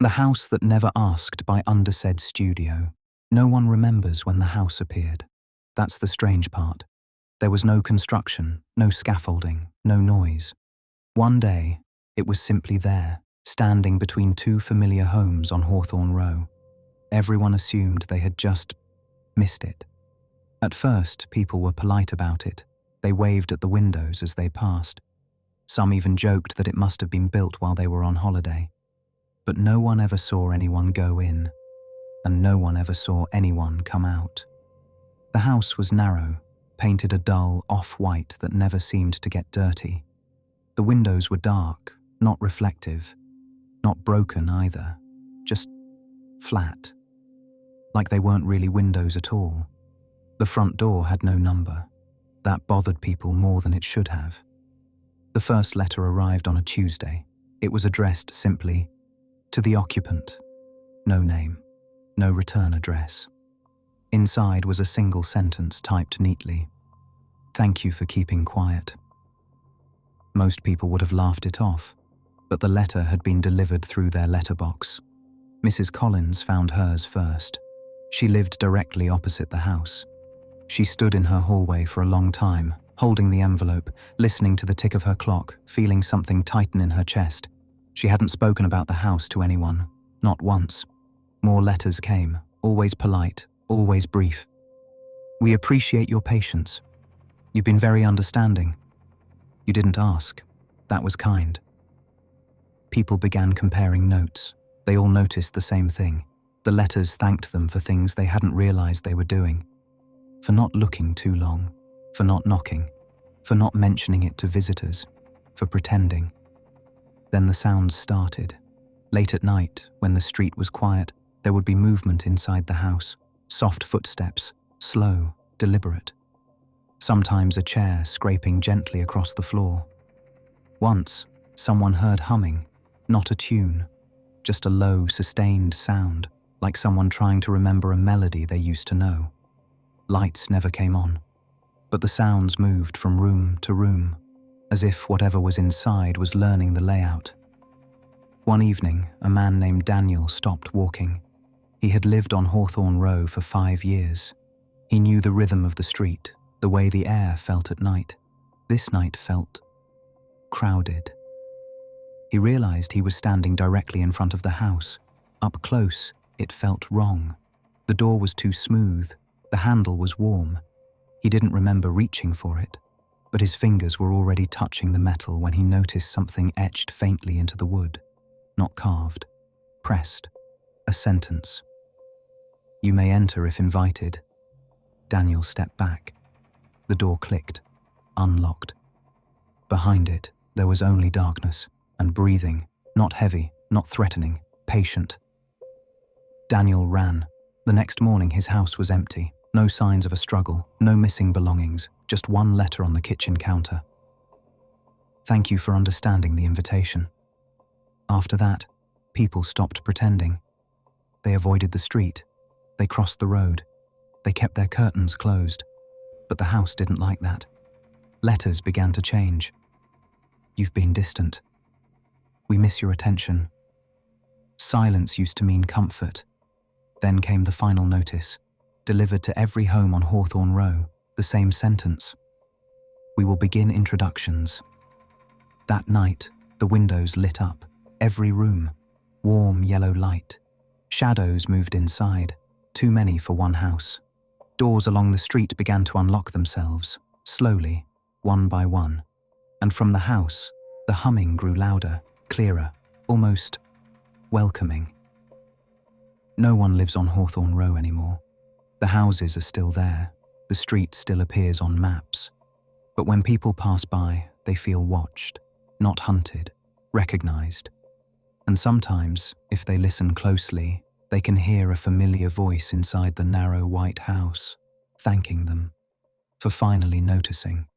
The House That Never Asked by Undersaid Studio. No one remembers when the house appeared. That's the strange part. There was no construction, no scaffolding, no noise. One day, it was simply there, standing between two familiar homes on Hawthorne Row. Everyone assumed they had just missed it. At first, people were polite about it. They waved at the windows as they passed. Some even joked that it must have been built while they were on holiday. But no one ever saw anyone go in, and no one ever saw anyone come out. The house was narrow, painted a dull off-white that never seemed to get dirty. The windows were dark, not reflective, not broken either, just flat, like they weren't really windows at all. The front door had no number. That bothered people more than it should have. The first letter arrived on a Tuesday. It was addressed simply, "To the occupant." No name, no return address. Inside was a single sentence typed neatly. "Thank you for keeping quiet." Most people would have laughed it off, but the letter had been delivered through their letterbox. Mrs. Collins found hers first. She lived directly opposite the house. She stood in her hallway for a long time, holding the envelope, listening to the tick of her clock, feeling something tighten in her chest. She hadn't spoken about the house to anyone, not once. More letters came, always polite, always brief. "We appreciate your patience. You've been very understanding. You didn't ask. That was kind." People began comparing notes. They all noticed the same thing. The letters thanked them for things they hadn't realized they were doing. For not looking too long, for not knocking, for not mentioning it to visitors, for pretending. Then the sounds started. Late at night, when the street was quiet, there would be movement inside the house, soft footsteps, slow, deliberate. Sometimes a chair scraping gently across the floor. Once, someone heard humming, not a tune, just a low, sustained sound, like someone trying to remember a melody they used to know. Lights never came on, but the sounds moved from room to room, as if whatever was inside was learning the layout. One evening, a man named Daniel stopped walking. He had lived on Hawthorne Row for 5 years. He knew the rhythm of the street, the way the air felt at night. This night felt crowded. He realized he was standing directly in front of the house. Up close, it felt wrong. The door was too smooth. The handle was warm. He didn't remember reaching for it, but his fingers were already touching the metal when he noticed something etched faintly into the wood. Not carved, pressed. A sentence. "You may enter if invited." Daniel stepped back. The door clicked, unlocked. Behind it, there was only darkness and breathing, not heavy, not threatening, patient. Daniel ran. The next morning his house was empty. No signs of a struggle, no missing belongings, just one letter on the kitchen counter. "Thank you for understanding the invitation." After that, people stopped pretending. They avoided the street. They crossed the road. They kept their curtains closed. But the house didn't like that. Letters began to change. "You've been distant. We miss your attention." Silence used to mean comfort. Then came the final notice, delivered to every home on Hawthorne Row, the same sentence. "We will begin introductions." That night, the windows lit up, every room, warm yellow light. Shadows moved inside, too many for one house. Doors along the street began to unlock themselves, slowly, one by one. And from the house, the humming grew louder, clearer, almost welcoming. No one lives on Hawthorne Row anymore. The houses are still there. The street still appears on maps. But when people pass by, they feel watched, not hunted, recognized. And sometimes, if they listen closely, they can hear a familiar voice inside the narrow white house, thanking them for finally noticing.